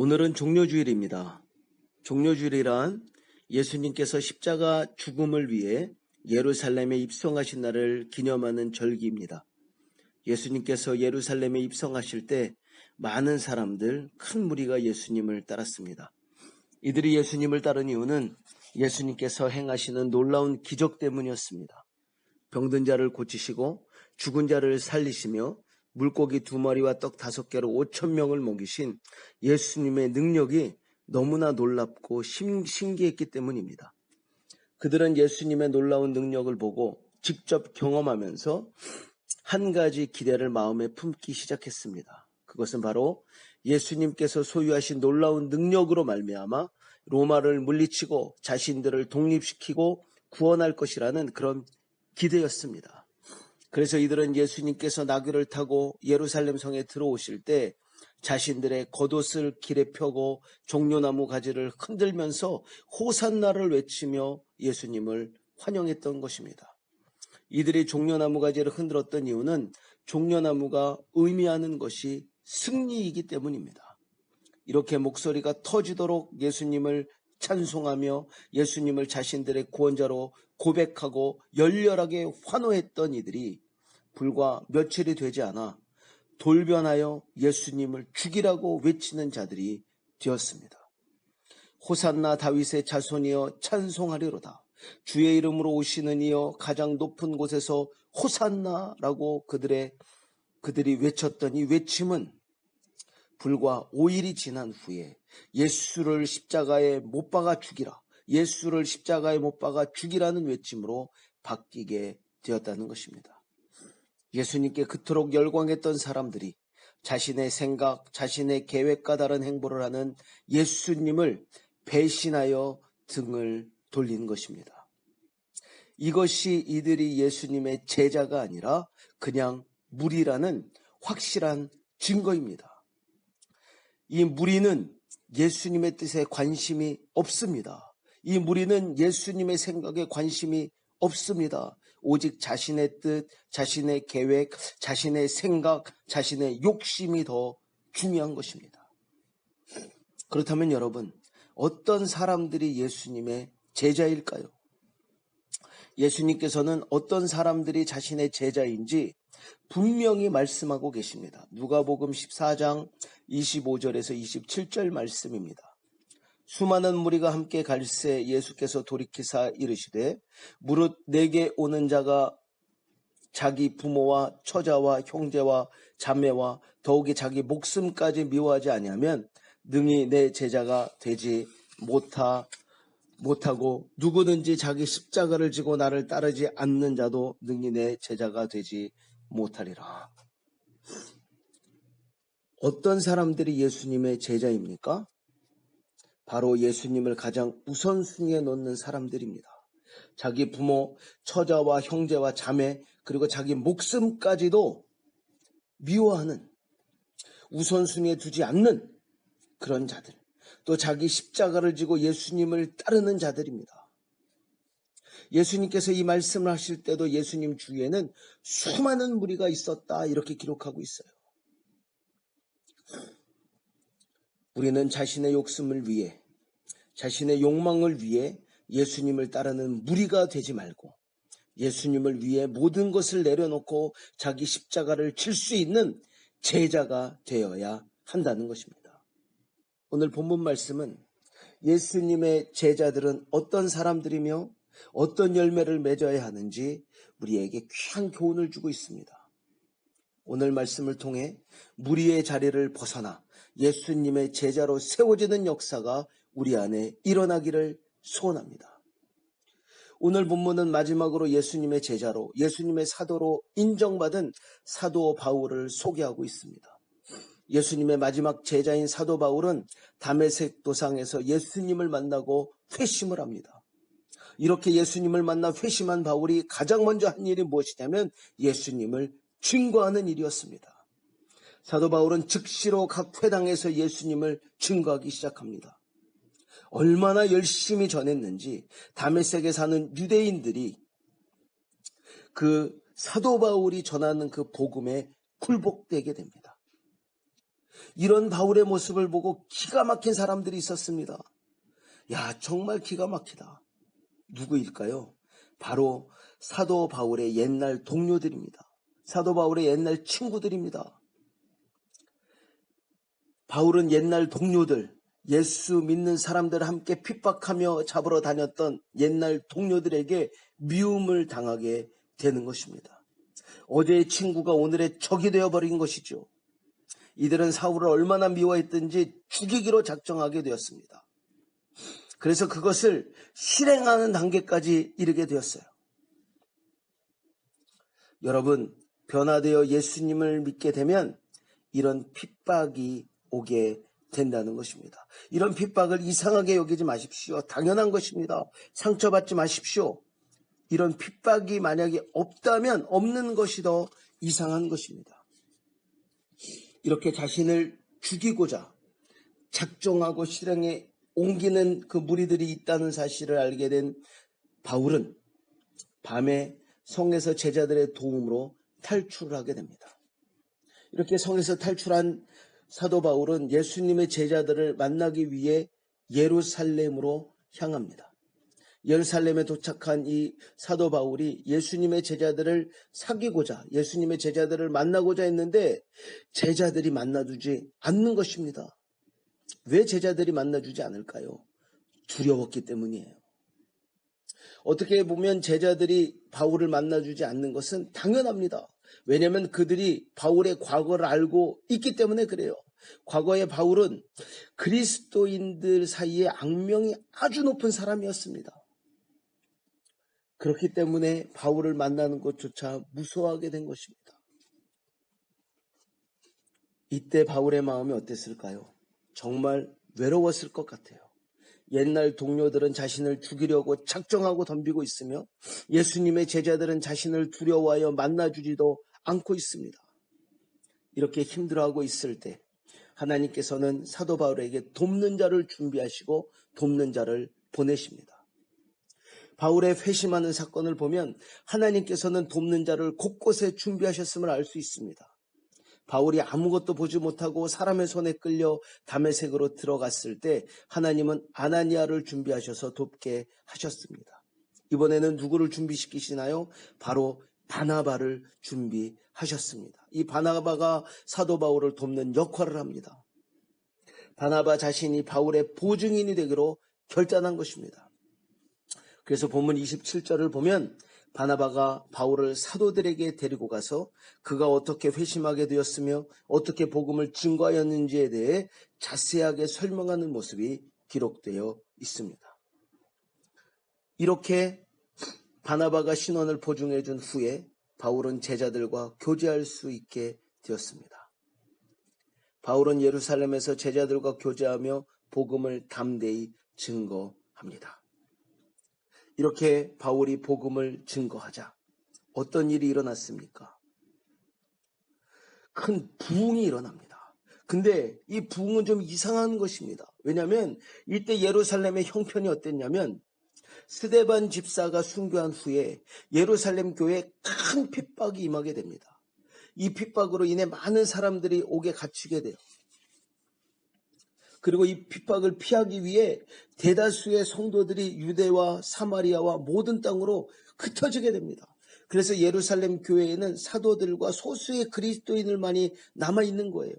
오늘은 종료주일입니다. 종료주일이란 예수님께서 십자가 죽음을 위해 예루살렘에 입성하신 날을 기념하는 절기입니다. 예수님께서 예루살렘에 입성하실 때 많은 사람들, 큰 무리가 예수님을 따랐습니다. 이들이 예수님을 따른 이유는 예수님께서 행하시는 놀라운 기적 때문이었습니다. 병든 자를 고치시고 죽은 자를 살리시며 물고기 2마리와 떡 5개로 5,000명을 먹이신 예수님의 능력이 너무나 놀랍고 신기했기 때문입니다. 그들은 예수님의 놀라운 능력을 보고 직접 경험하면서 한 가지 기대를 마음에 품기 시작했습니다. 그것은 바로 예수님께서 소유하신 놀라운 능력으로 말미암아 로마를 물리치고 자신들을 독립시키고 구원할 것이라는 그런 기대였습니다. 그래서 이들은 예수님께서 나귀를 타고 예루살렘 성에 들어오실 때 자신들의 겉옷을 길에 펴고 종려나무 가지를 흔들면서 호산나를 외치며 예수님을 환영했던 것입니다. 이들이 종려나무 가지를 흔들었던 이유는 종려나무가 의미하는 것이 승리이기 때문입니다. 이렇게 목소리가 터지도록 예수님을 찬송하며 예수님을 자신들의 구원자로 고백하고 열렬하게 환호했던 이들이 불과 며칠이 되지 않아 돌변하여 예수님을 죽이라고 외치는 자들이 되었습니다. 호산나 다윗의 자손이여 찬송하리로다. 주의 이름으로 오시는 이여 가장 높은 곳에서 호산나라고 그들이 외쳤던 이 외침은 불과 5일이 지난 후에 예수를 십자가에 못 박아 죽이라, 예수를 십자가에 못 박아 죽이라는 외침으로 바뀌게 되었다는 것입니다. 예수님께 그토록 열광했던 사람들이 자신의 생각, 자신의 계획과 다른 행보를 하는 예수님을 배신하여 등을 돌린 것입니다. 이것이 이들이 예수님의 제자가 아니라 그냥 무리라는 확실한 증거입니다. 이 무리는 예수님의 뜻에 관심이 없습니다. 이 무리는 예수님의 생각에 관심이 없습니다. 오직 자신의 뜻, 자신의 계획, 자신의 생각, 자신의 욕심이 더 중요한 것입니다. 그렇다면 여러분, 어떤 사람들이 예수님의 제자일까요? 예수님께서는 어떤 사람들이 자신의 제자인지 분명히 말씀하고 계십니다. 누가복음 14장 25절에서 27절 말씀입니다. 수많은 무리가 함께 갈새 예수께서 돌이키사 이르시되 무릇 내게 오는 자가 자기 부모와 처자와 형제와 자매와 더욱이 자기 목숨까지 미워하지 아니하면 능히 내 제자가 되지 못하고 누구든지 자기 십자가를 지고 나를 따르지 않는 자도 능히 내 제자가 되지 못하리라. 어떤 사람들이 예수님의 제자입니까? 바로 예수님을 가장 우선순위에 놓는 사람들입니다. 자기 부모, 처자와 형제와 자매, 그리고 자기 목숨까지도 미워하는, 우선순위에 두지 않는 그런 자들, 또 자기 십자가를 지고 예수님을 따르는 자들입니다. 예수님께서 이 말씀을 하실 때도 예수님 주위에는 수많은 무리가 있었다, 이렇게 기록하고 있어요. 우리는 자신의 욕심을 위해, 자신의 욕망을 위해 예수님을 따르는 무리가 되지 말고 예수님을 위해 모든 것을 내려놓고 자기 십자가를 칠 수 있는 제자가 되어야 한다는 것입니다. 오늘 본문 말씀은 예수님의 제자들은 어떤 사람들이며 어떤 열매를 맺어야 하는지 우리에게 귀한 교훈을 주고 있습니다. 오늘 말씀을 통해 무리의 자리를 벗어나 예수님의 제자로 세워지는 역사가 우리 안에 일어나기를 소원합니다. 오늘 본문은 마지막으로 예수님의 제자로, 예수님의 사도로 인정받은 사도 바울을 소개하고 있습니다. 예수님의 마지막 제자인 사도 바울은 다메섹 도상에서 예수님을 만나고 회심을 합니다. 이렇게 예수님을 만나 회심한 바울이 가장 먼저 한 일이 무엇이냐면 예수님을 증거하는 일이었습니다. 사도 바울은 즉시로 각 회당에서 예수님을 증거하기 시작합니다. 얼마나 열심히 전했는지 다메섹에 사는 유대인들이 그 사도 바울이 전하는 그 복음에 굴복되게 됩니다. 이런 바울의 모습을 보고 기가 막힌 사람들이 있었습니다. 야, 정말 기가 막히다. 누구일까요? 바로 사도 바울의 옛날 동료들입니다. 사도 바울의 옛날 친구들입니다. 바울은 옛날 동료들, 예수 믿는 사람들을 함께 핍박하며 잡으러 다녔던 옛날 동료들에게 미움을 당하게 되는 것입니다. 어제의 친구가 오늘의 적이 되어버린 것이죠. 이들은 사울을 얼마나 미워했든지 죽이기로 작정하게 되었습니다. 그래서 그것을 실행하는 단계까지 이르게 되었어요. 여러분, 변화되어 예수님을 믿게 되면 이런 핍박이 오게 된다는 것입니다. 이런 핍박을 이상하게 여기지 마십시오. 당연한 것입니다. 상처받지 마십시오. 이런 핍박이 만약에 없다면 없는 것이 더 이상한 것입니다. 이렇게 자신을 죽이고자 작정하고 실행에 옮기는 그 무리들이 있다는 사실을 알게 된 바울은 밤에 성에서 제자들의 도움으로 탈출을 하게 됩니다. 이렇게 성에서 탈출한 사도 바울은 예수님의 제자들을 만나기 위해 예루살렘으로 향합니다. 예루살렘에 도착한 이 사도 바울이 예수님의 제자들을 사귀고자, 예수님의 제자들을 만나고자 했는데 제자들이 만나주지 않는 것입니다. 왜 제자들이 만나주지 않을까요? 두려웠기 때문이에요. 어떻게 보면 제자들이 바울을 만나주지 않는 것은 당연합니다. 왜냐하면 그들이 바울의 과거를 알고 있기 때문에 그래요. 과거에 바울은 그리스도인들 사이에 악명이 아주 높은 사람이었습니다. 그렇기 때문에 바울을 만나는 것조차 무서워하게 된 것입니다. 이때 바울의 마음이 어땠을까요? 정말 외로웠을 것 같아요. 옛날 동료들은 자신을 죽이려고 작정하고 덤비고 있으며 예수님의 제자들은 자신을 두려워하여 만나주지도 않고 있습니다. 이렇게 힘들어하고 있을 때 하나님께서는 사도 바울에게 돕는 자를 준비하시고 돕는 자를 보내십니다. 바울의 회심하는 사건을 보면 하나님께서는 돕는 자를 곳곳에 준비하셨음을 알 수 있습니다. 바울이 아무것도 보지 못하고 사람의 손에 끌려 다메섹으로 들어갔을 때 하나님은 아나니아를 준비하셔서 돕게 하셨습니다. 이번에는 누구를 준비시키시나요? 바로 바나바를 준비하셨습니다. 이 바나바가 사도 바울을 돕는 역할을 합니다. 바나바 자신이 바울의 보증인이 되기로 결단한 것입니다. 그래서 본문 27절을 보면 바나바가 바울을 사도들에게 데리고 가서 그가 어떻게 회심하게 되었으며 어떻게 복음을 증거하였는지에 대해 자세하게 설명하는 모습이 기록되어 있습니다. 이렇게 바나바가 신원을 보증해 준 후에 바울은 제자들과 교제할 수 있게 되었습니다. 바울은 예루살렘에서 제자들과 교제하며 복음을 담대히 증거합니다. 이렇게 바울이 복음을 증거하자 어떤 일이 일어났습니까? 큰 부흥이 일어납니다. 근데 이 부흥은 좀 이상한 것입니다. 왜냐하면 이때 예루살렘의 형편이 어땠냐면 스데반 집사가 순교한 후에 예루살렘 교회에 큰 핍박이 임하게 됩니다. 이 핍박으로 인해 많은 사람들이 옥에 갇히게 돼요. 그리고 이 핍박을 피하기 위해 대다수의 성도들이 유대와 사마리아와 모든 땅으로 흩어지게 됩니다. 그래서 예루살렘 교회에는 사도들과 소수의 그리스도인들만이 남아있는 거예요.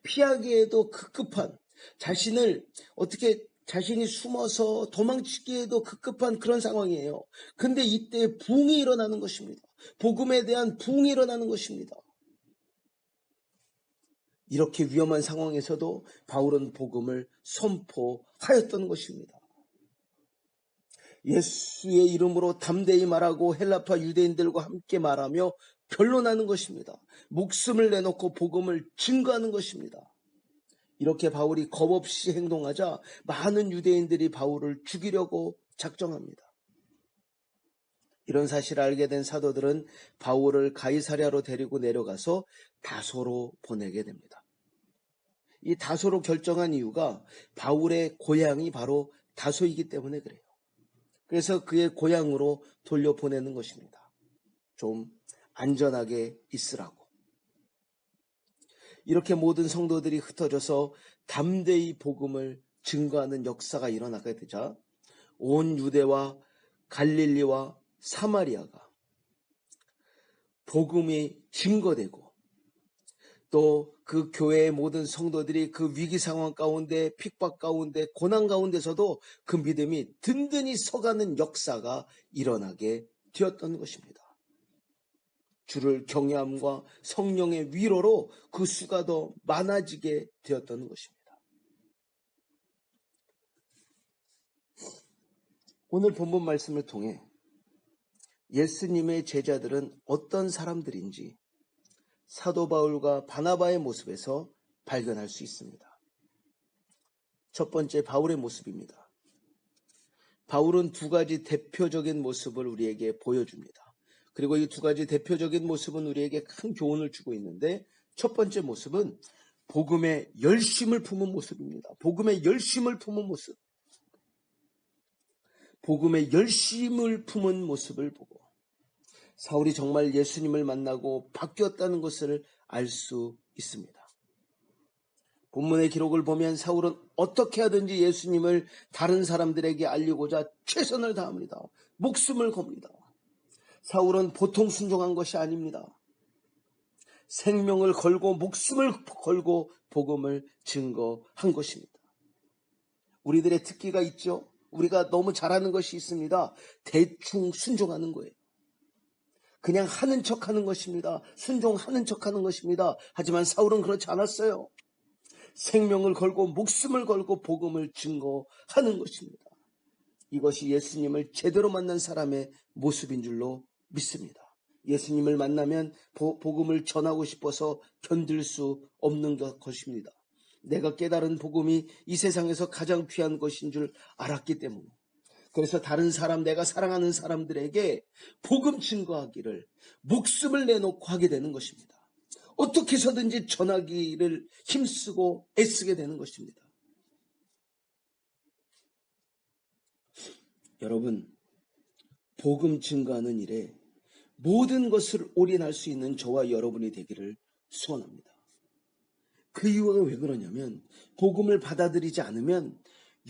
피하기에도 급급한, 자신이 숨어서 도망치기에도 급급한 그런 상황이에요. 근데 이때 부흥이 일어나는 것입니다. 복음에 대한 부흥이 일어나는 것입니다. 이렇게 위험한 상황에서도 바울은 복음을 선포하였던 것입니다. 예수의 이름으로 담대히 말하고 헬라파 유대인들과 함께 말하며 변론하는 것입니다. 목숨을 내놓고 복음을 증거하는 것입니다. 이렇게 바울이 겁없이 행동하자 많은 유대인들이 바울을 죽이려고 작정합니다. 이런 사실을 알게 된 사도들은 바울을 가이사랴로 데리고 내려가서 다소로 보내게 됩니다. 이 다소로 결정한 이유가 바울의 고향이 바로 다소이기 때문에 그래요. 그래서 그의 고향으로 돌려보내는 것입니다. 좀 안전하게 있으라고. 이렇게 모든 성도들이 흩어져서 담대히 복음을 증거하는 역사가 일어나게 되자 온 유대와 갈릴리와 사마리아가 복음이 증거되고 또 그 교회의 모든 성도들이 그 위기 상황 가운데 핍박 가운데 고난 가운데서도 그 믿음이 든든히 서가는 역사가 일어나게 되었던 것입니다. 주를 경외함과 성령의 위로로 그 수가 더 많아지게 되었던 것입니다. 오늘 본문 말씀을 통해 예수님의 제자들은 어떤 사람들인지 사도 바울과 바나바의 모습에서 발견할 수 있습니다. 첫 번째, 바울의 모습입니다. 바울은 두 가지 대표적인 모습을 우리에게 보여줍니다. 그리고 이 두 가지 대표적인 모습은 우리에게 큰 교훈을 주고 있는데, 첫 번째 모습은 복음의 열심을 품은 모습입니다. 복음의 열심을 품은 모습. 복음의 열심을 품은 모습을 보고 사울이 정말 예수님을 만나고 바뀌었다는 것을 알 수 있습니다. 본문의 기록을 보면 사울은 어떻게 하든지 예수님을 다른 사람들에게 알리고자 최선을 다합니다. 목숨을 겁니다. 사울은 보통 순종한 것이 아닙니다. 생명을 걸고 목숨을 걸고 복음을 증거한 것입니다. 우리들의 특기가 있죠. 우리가 너무 잘하는 것이 있습니다. 대충 순종하는 거예요. 그냥 하는 척하는 것입니다. 순종하는 척하는 것입니다. 하지만 사울은 그렇지 않았어요. 생명을 걸고 목숨을 걸고 복음을 증거하는 것입니다. 이것이 예수님을 제대로 만난 사람의 모습인 줄로 믿습니다. 예수님을 만나면 복음을 전하고 싶어서 견딜 수 없는 것입니다. 내가 깨달은 복음이 이 세상에서 가장 귀한 것인 줄 알았기 때문에, 그래서 다른 사람, 내가 사랑하는 사람들에게 복음 증거하기를 목숨을 내놓고 하게 되는 것입니다. 어떻게 해서든지 전하기를 힘쓰고 애쓰게 되는 것입니다. 여러분, 복음 증거하는 일에 모든 것을 올인할 수 있는 저와 여러분이 되기를 소원합니다. 그 이유가 왜 그러냐면, 복음을 받아들이지 않으면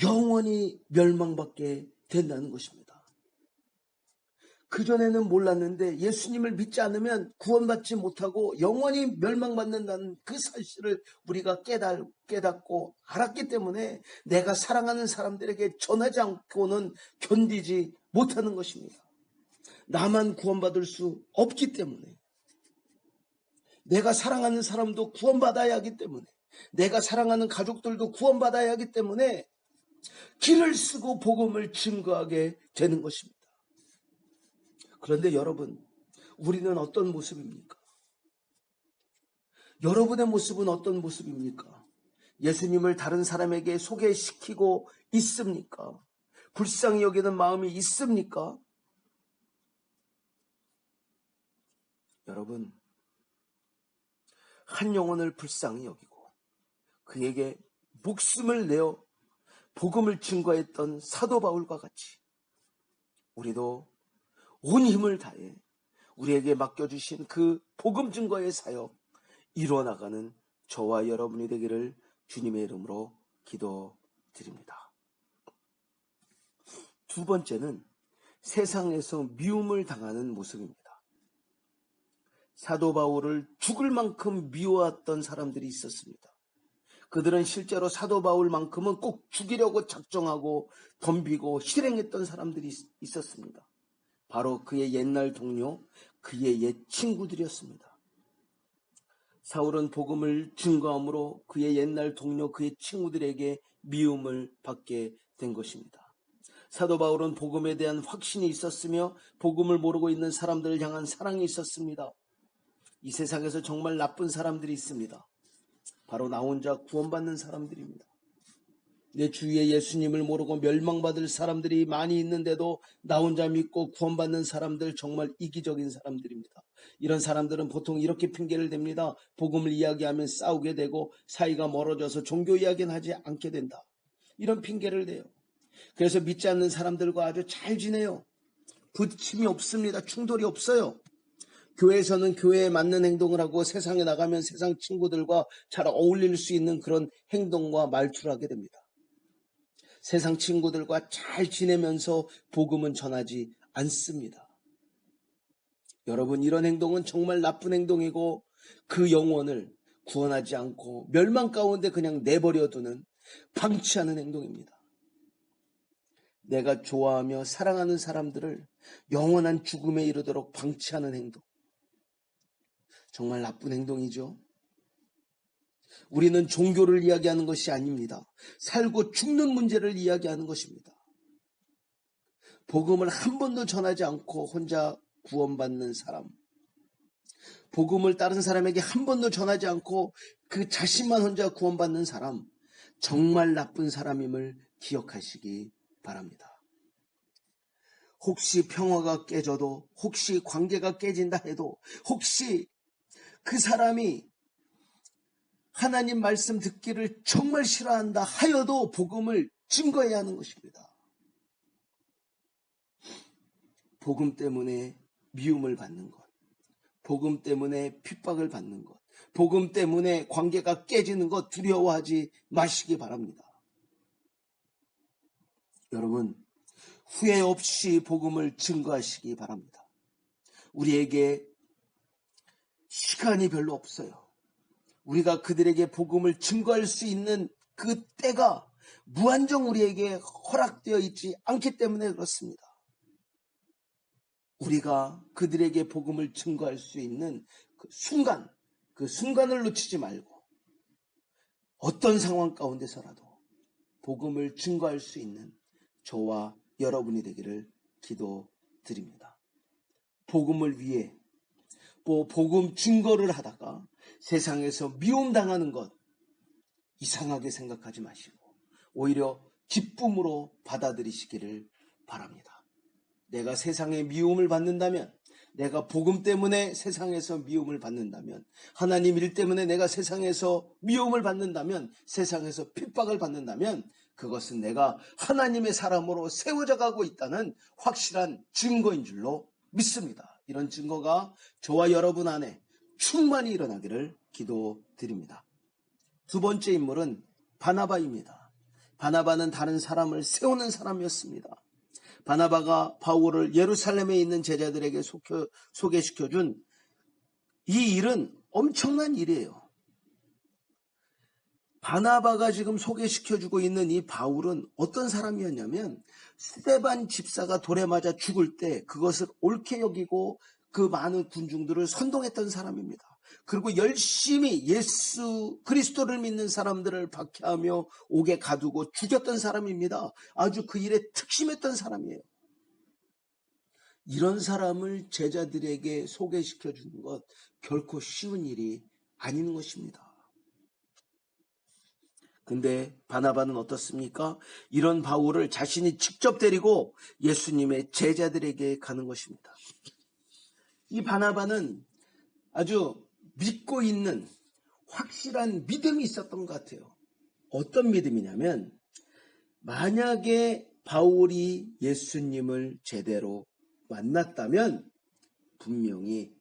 영원히 멸망받게 된다는 것입니다. 그전에는 몰랐는데 예수님을 믿지 않으면 구원받지 못하고 영원히 멸망받는다는 그 사실을 우리가 깨닫고 알았기 때문에 내가 사랑하는 사람들에게 전하지 않고는 견디지 못하는 것입니다. 나만 구원받을 수 없기 때문에, 내가 사랑하는 사람도 구원받아야 하기 때문에, 내가 사랑하는 가족들도 구원받아야 하기 때문에 길을 쓰고 복음을 증거하게 되는 것입니다. 그런데 여러분, 우리는 어떤 모습입니까? 여러분의 모습은 어떤 모습입니까? 예수님을 다른 사람에게 소개시키고 있습니까? 불쌍히 여기는 마음이 있습니까? 여러분, 한 영혼을 불쌍히 여기고 그에게 목숨을 내어 복음을 증거했던 사도 바울과 같이 우리도 온 힘을 다해 우리에게 맡겨주신 그 복음 증거의 사역 이루어나가는 저와 여러분이 되기를 주님의 이름으로 기도드립니다. 두 번째는 세상에서 미움을 당하는 모습입니다. 사도 바울을 죽을 만큼 미워했던 사람들이 있었습니다. 그들은 실제로 사도 바울만큼은 꼭 죽이려고 작정하고 덤비고 실행했던 사람들이 있었습니다. 바로 그의 옛날 동료, 그의 옛 친구들이었습니다. 사울은 복음을 증거함으로 그의 옛날 동료, 그의 친구들에게 미움을 받게 된 것입니다. 사도 바울은 복음에 대한 확신이 있었으며 복음을 모르고 있는 사람들을 향한 사랑이 있었습니다. 이 세상에서 정말 나쁜 사람들이 있습니다. 바로 나 혼자 구원받는 사람들입니다. 내 주위에 예수님을 모르고 멸망받을 사람들이 많이 있는데도 나 혼자 믿고 구원받는 사람들, 정말 이기적인 사람들입니다. 이런 사람들은 보통 이렇게 핑계를 댑니다. 복음을 이야기하면 싸우게 되고 사이가 멀어져서 종교 이야기는 하지 않게 된다. 이런 핑계를 대요. 그래서 믿지 않는 사람들과 아주 잘 지내요. 부딪힘이 없습니다. 충돌이 없어요. 교회에서는 교회에 맞는 행동을 하고 세상에 나가면 세상 친구들과 잘 어울릴 수 있는 그런 행동과 말투를 하게 됩니다. 세상 친구들과 잘 지내면서 복음은 전하지 않습니다. 여러분, 이런 행동은 정말 나쁜 행동이고 그 영혼을 구원하지 않고 멸망 가운데 그냥 내버려두는 방치하는 행동입니다. 내가 좋아하며 사랑하는 사람들을 영원한 죽음에 이르도록 방치하는 행동. 정말 나쁜 행동이죠. 우리는 종교를 이야기하는 것이 아닙니다. 살고 죽는 문제를 이야기하는 것입니다. 복음을 한 번도 전하지 않고 혼자 구원받는 사람, 복음을 다른 사람에게 한 번도 전하지 않고 그 자신만 혼자 구원받는 사람, 정말 나쁜 사람임을 기억하시기 바랍니다. 혹시 평화가 깨져도, 혹시 관계가 깨진다 해도, 혹시 그 사람이 하나님 말씀 듣기를 정말 싫어한다 하여도 복음을 증거해야 하는 것입니다. 복음 때문에 미움을 받는 것, 복음 때문에 핍박을 받는 것, 복음 때문에 관계가 깨지는 것 두려워하지 마시기 바랍니다. 여러분, 후회 없이 복음을 증거하시기 바랍니다. 우리에게 시간이 별로 없어요. 우리가 그들에게 복음을 증거할 수 있는 그 때가 무한정 우리에게 허락되어 있지 않기 때문에 그렇습니다. 우리가 그들에게 복음을 증거할 수 있는 그 순간을 놓치지 말고 어떤 상황 가운데서라도 복음을 증거할 수 있는 저와 여러분이 되기를 기도드립니다. 복음을 위해 복음 증거를 하다가 세상에서 미움당하는 것 이상하게 생각하지 마시고 오히려 기쁨으로 받아들이시기를 바랍니다. 내가 세상에 미움을 받는다면, 내가 복음 때문에 세상에서 미움을 받는다면, 하나님 일 때문에 내가 세상에서 미움을 받는다면, 세상에서 핍박을 받는다면 그것은 내가 하나님의 사람으로 세워져 가고 있다는 확실한 증거인 줄로 믿습니다. 이런 증거가 저와 여러분 안에 충만히 일어나기를 기도드립니다. 두 번째 인물은 바나바입니다. 바나바는 다른 사람을 세우는 사람이었습니다. 바나바가 바울을 예루살렘에 있는 제자들에게 소개시켜준 이 일은 엄청난 일이에요. 바나바가 지금 소개시켜주고 있는 이 바울은 어떤 사람이었냐면 스데반 집사가 돌에 맞아 죽을 때 그것을 옳게 여기고 그 많은 군중들을 선동했던 사람입니다. 그리고 열심히 예수 그리스도를 믿는 사람들을 박해하며 옥에 가두고 죽였던 사람입니다. 아주 그 일에 특심했던 사람이에요. 이런 사람을 제자들에게 소개시켜주는 것 결코 쉬운 일이 아닌 것입니다. 근데 바나바는 어떻습니까? 이런 바울을 자신이 직접 데리고 예수님의 제자들에게 가는 것입니다. 이 바나바는 아주 믿고 있는 확실한 믿음이 있었던 것 같아요. 어떤 믿음이냐면 만약에 바울이 예수님을 제대로 만났다면 분명히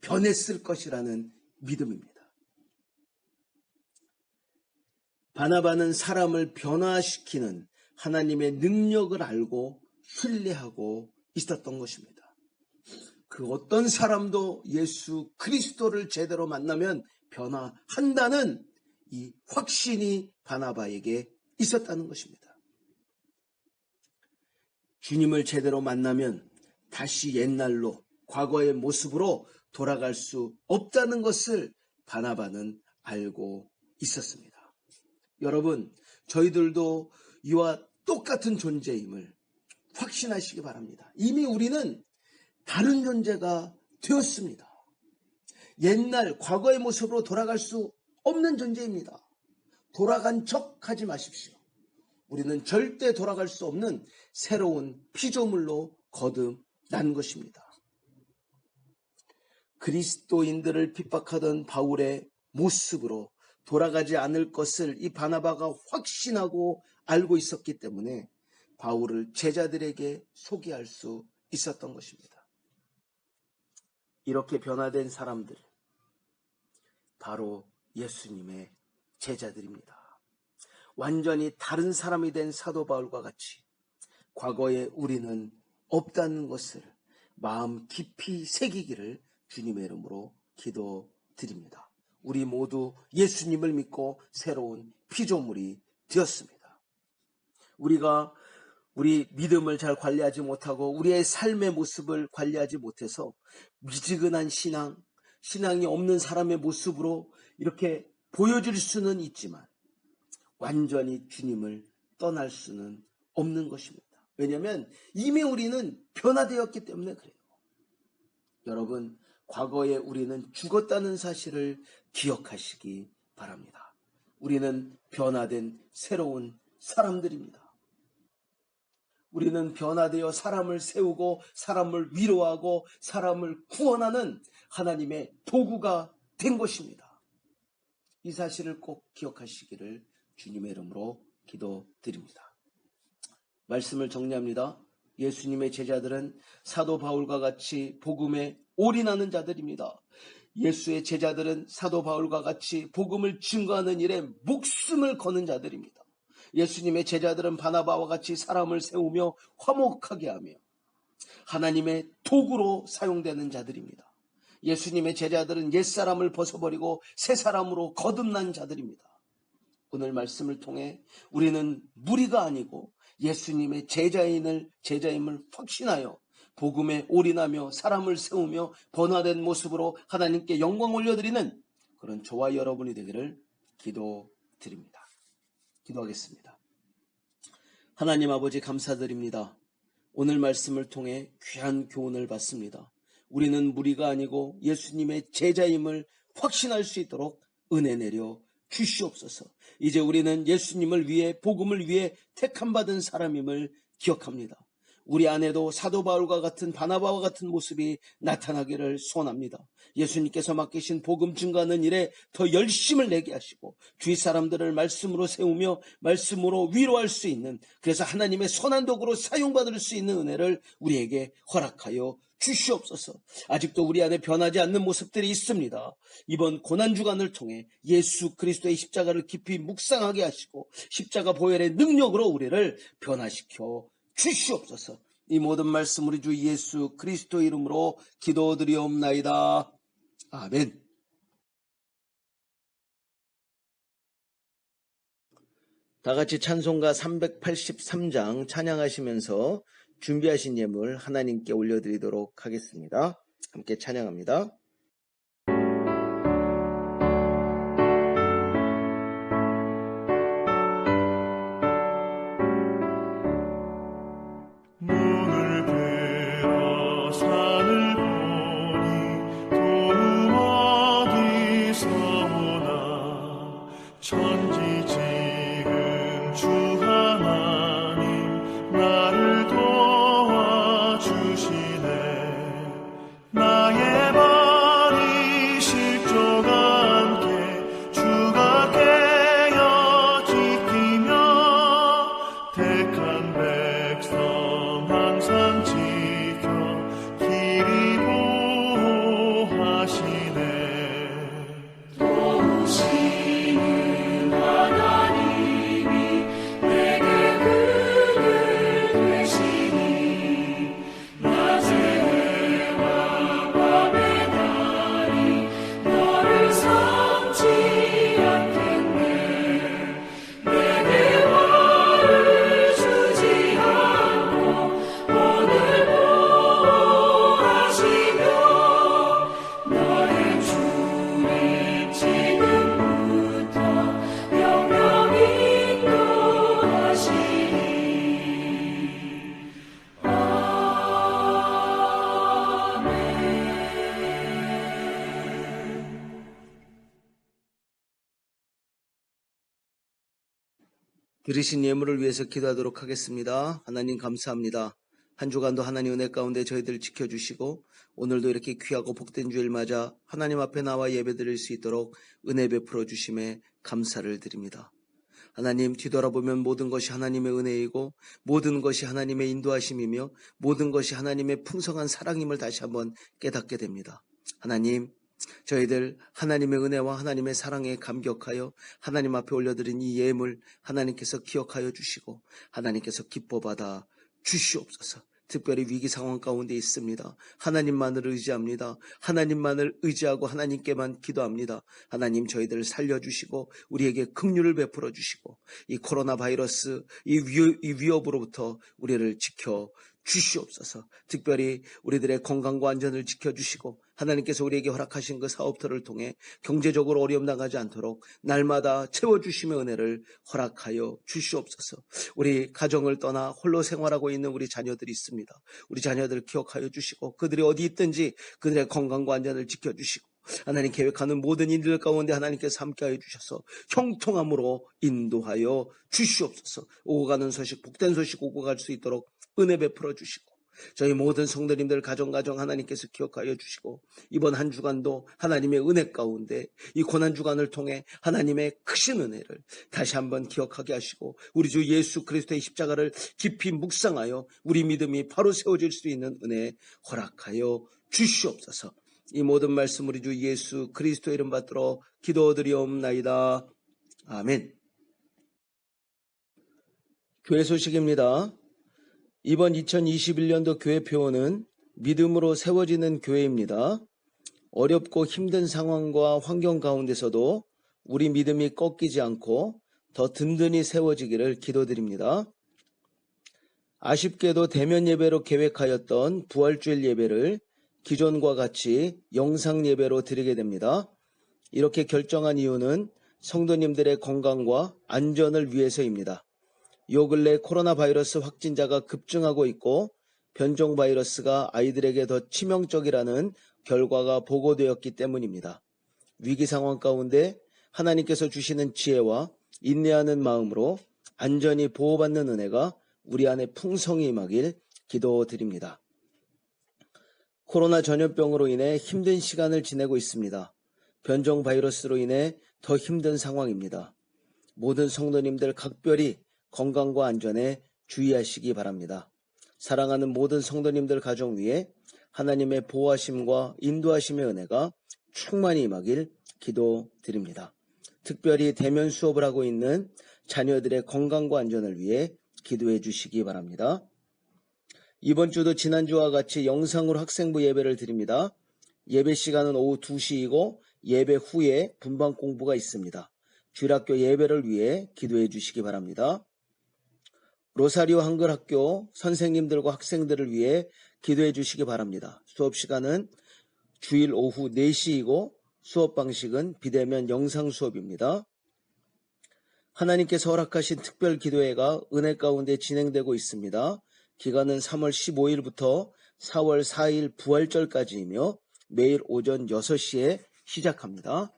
변했을 것이라는 믿음입니다. 바나바는 사람을 변화시키는 하나님의 능력을 알고 신뢰하고 있었던 것입니다. 그 어떤 사람도 예수 그리스도를 제대로 만나면 변화한다는 이 확신이 바나바에게 있었다는 것입니다. 주님을 제대로 만나면 다시 옛날로 과거의 모습으로 돌아갈 수 없다는 것을 바나바는 알고 있었습니다. 여러분, 저희들도 이와 똑같은 존재임을 확신하시기 바랍니다. 이미 우리는 다른 존재가 되었습니다. 옛날 과거의 모습으로 돌아갈 수 없는 존재입니다. 돌아간 척 하지 마십시오. 우리는 절대 돌아갈 수 없는 새로운 피조물로 거듭난 것입니다. 그리스도인들을 핍박하던 바울의 모습으로 돌아가지 않을 것을 이 바나바가 확신하고 알고 있었기 때문에 바울을 제자들에게 소개할 수 있었던 것입니다. 이렇게 변화된 사람들, 바로 예수님의 제자들입니다. 완전히 다른 사람이 된 사도 바울과 같이 과거에 우리는 없다는 것을 마음 깊이 새기기를 주님의 이름으로 기도드립니다. 우리 모두 예수님을 믿고 새로운 피조물이 되었습니다. 우리가 우리 믿음을 잘 관리하지 못하고 우리의 삶의 모습을 관리하지 못해서 미지근한 신앙이 없는 사람의 모습으로 이렇게 보여줄 수는 있지만 완전히 주님을 떠날 수는 없는 것입니다. 왜냐하면 이미 우리는 변화되었기 때문에 그래요. 여러분, 과거에 우리는 죽었다는 사실을 기억하시기 바랍니다. 우리는 변화된 새로운 사람들입니다. 우리는 변화되어 사람을 세우고 사람을 위로하고 사람을 구원하는 하나님의 도구가 된 것입니다. 이 사실을 꼭 기억하시기를 주님의 이름으로 기도드립니다. 말씀을 정리합니다. 예수님의 제자들은 사도 바울과 같이 복음에 올인하는 자들입니다. 예수의 제자들은 사도 바울과 같이 복음을 증거하는 일에 목숨을 거는 자들입니다. 예수님의 제자들은 바나바와 같이 사람을 세우며 화목하게 하며 하나님의 도구로 사용되는 자들입니다. 예수님의 제자들은 옛사람을 벗어버리고 새사람으로 거듭난 자들입니다. 오늘 말씀을 통해 우리는 무리가 아니고 예수님의 제자임을 확신하여 복음에 올인하며 사람을 세우며 변화된 모습으로 하나님께 영광 올려드리는 그런 저와 여러분이 되기를 기도드립니다. 기도하겠습니다. 하나님 아버지 감사드립니다. 오늘 말씀을 통해 귀한 교훈을 받습니다. 우리는 무리가 아니고 예수님의 제자임을 확신할 수 있도록 은혜 내려 주시옵소서. 이제 우리는 예수님을 위해 복음을 위해 택함받은 사람임을 기억합니다. 우리 안에도 사도 바울과 같은 바나바와 같은 모습이 나타나기를 소원합니다. 예수님께서 맡기신 복음 증거하는 일에 더 열심을 내게 하시고 주위 사람들을 말씀으로 세우며 말씀으로 위로할 수 있는, 그래서 하나님의 선한 도구로 사용받을 수 있는 은혜를 우리에게 허락하여 주시옵소서. 아직도 우리 안에 변하지 않는 모습들이 있습니다. 이번 고난주간을 통해 예수 그리스도의 십자가를 깊이 묵상하게 하시고 십자가 보혈의 능력으로 우리를 변화시켜 주시옵소서. 이 모든 말씀 우리 주 예수 그리스도 이름으로 기도드리옵나이다. 아멘. 다 같이 찬송가 383장 찬양하시면서 준비하신 예물 하나님께 올려드리도록 하겠습니다. 함께 찬양합니다. 드리신 예물을 위해서 기도하도록 하겠습니다. 하나님 감사합니다. 한 주간도 하나님 은혜 가운데 저희들 지켜주시고 오늘도 이렇게 귀하고 복된 주일 맞아 하나님 앞에 나와 예배드릴 수 있도록 은혜 베풀어 주심에 감사를 드립니다. 하나님, 뒤돌아보면 모든 것이 하나님의 은혜이고 모든 것이 하나님의 인도하심이며 모든 것이 하나님의 풍성한 사랑임을 다시 한번 깨닫게 됩니다. 하나님, 저희들 하나님의 은혜와 하나님의 사랑에 감격하여 하나님 앞에 올려드린 이 예물 하나님께서 기억하여 주시고 하나님께서 기뻐받아 주시옵소서. 특별히 위기 상황 가운데 있습니다. 하나님만을 의지합니다. 하나님만을 의지하고 하나님께만 기도합니다. 하나님, 저희들을 살려주시고 우리에게 긍휼을 베풀어 주시고 이 코로나 바이러스 이 위협으로부터 우리를 지켜 주시옵소서. 특별히 우리들의 건강과 안전을 지켜주시고 하나님께서 우리에게 허락하신 그 사업터를 통해 경제적으로 어려움 당하지 않도록 날마다 채워주심의 은혜를 허락하여 주시옵소서. 우리 가정을 떠나 홀로 생활하고 있는 우리 자녀들이 있습니다. 우리 자녀들을 기억하여 주시고 그들이 어디 있든지 그들의 건강과 안전을 지켜주시고 하나님 계획하는 모든 일들 가운데 하나님께서 함께하여 주셔서 형통함으로 인도하여 주시옵소서. 오고 가는 소식, 복된 소식 오고 갈 수 있도록 은혜 베풀어 주시고 저희 모든 성도님들 가정 하나님께서 기억하여 주시고 이번 한 주간도 하나님의 은혜 가운데 이 고난 주간을 통해 하나님의 크신 은혜를 다시 한번 기억하게 하시고 우리 주 예수 그리스도의 십자가를 깊이 묵상하여 우리 믿음이 바로 세워질 수 있는 은혜 허락하여 주시옵소서. 이 모든 말씀 우리 주 예수 그리스도의 이름 받들어 기도드리옵나이다. 아멘. 교회 소식입니다. 이번 2021년도 교회 표어는 믿음으로 세워지는 교회입니다. 어렵고 힘든 상황과 환경 가운데서도 우리 믿음이 꺾이지 않고 더 든든히 세워지기를 기도드립니다. 아쉽게도 대면 예배로 계획하였던 부활주일 예배를 기존과 같이 영상 예배로 드리게 됩니다. 이렇게 결정한 이유는 성도님들의 건강과 안전을 위해서입니다. 요 근래 코로나 바이러스 확진자가 급증하고 있고 변종 바이러스가 아이들에게 더 치명적이라는 결과가 보고되었기 때문입니다. 위기 상황 가운데 하나님께서 주시는 지혜와 인내하는 마음으로 안전히 보호받는 은혜가 우리 안에 풍성히 임하길 기도드립니다. 코로나 전염병으로 인해 힘든 시간을 지내고 있습니다. 변종 바이러스로 인해 더 힘든 상황입니다. 모든 성도님들 각별히 건강과 안전에 주의하시기 바랍니다. 사랑하는 모든 성도님들 가정 위에 하나님의 보호하심과 인도하심의 은혜가 충만히 임하길 기도드립니다. 특별히 대면 수업을 하고 있는 자녀들의 건강과 안전을 위해 기도해 주시기 바랍니다. 이번 주도 지난주와 같이 영상으로 학생부 예배를 드립니다. 예배 시간은 오후 2시이고 예배 후에 분방 공부가 있습니다. 주일학교 예배를 위해 기도해 주시기 바랍니다. 로사리오 한글학교 선생님들과 학생들을 위해 기도해 주시기 바랍니다. 수업 시간은 주일 오후 4시이고 수업 방식은 비대면 영상 수업입니다. 하나님께서 허락하신 특별 기도회가 은혜 가운데 진행되고 있습니다. 기간은 3월 15일부터 4월 4일 부활절까지이며 매일 오전 6시에 시작합니다.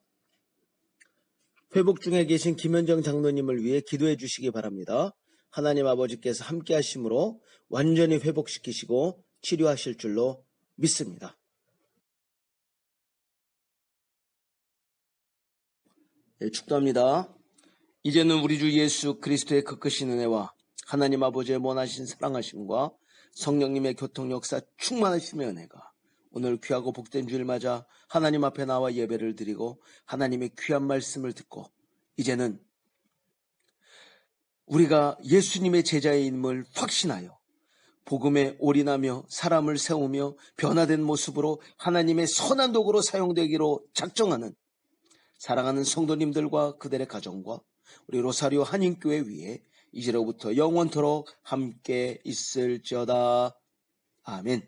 회복 중에 계신 김현정 장로님을 위해 기도해 주시기 바랍니다. 하나님 아버지께서 함께 하심으로 완전히 회복시키시고 치료하실 줄로 믿습니다. 축도합니다. 이제는 우리 주 예수 그리스도의 그 크신 은혜와 하나님 아버지의 원하신 사랑하심과 성령님의 교통 역사 충만하심의 은혜가 오늘 귀하고 복된 주일 맞아 하나님 앞에 나와 예배를 드리고 하나님의 귀한 말씀을 듣고 이제는 우리가 예수님의 제자임을 확신하여 복음에 올인하며 사람을 세우며 변화된 모습으로 하나님의 선한 도구로 사용되기로 작정하는 사랑하는 성도님들과 그들의 가정과 우리 로사리오 한인교회 위에 이제로부터 영원토록 함께 있을지어다. 아멘.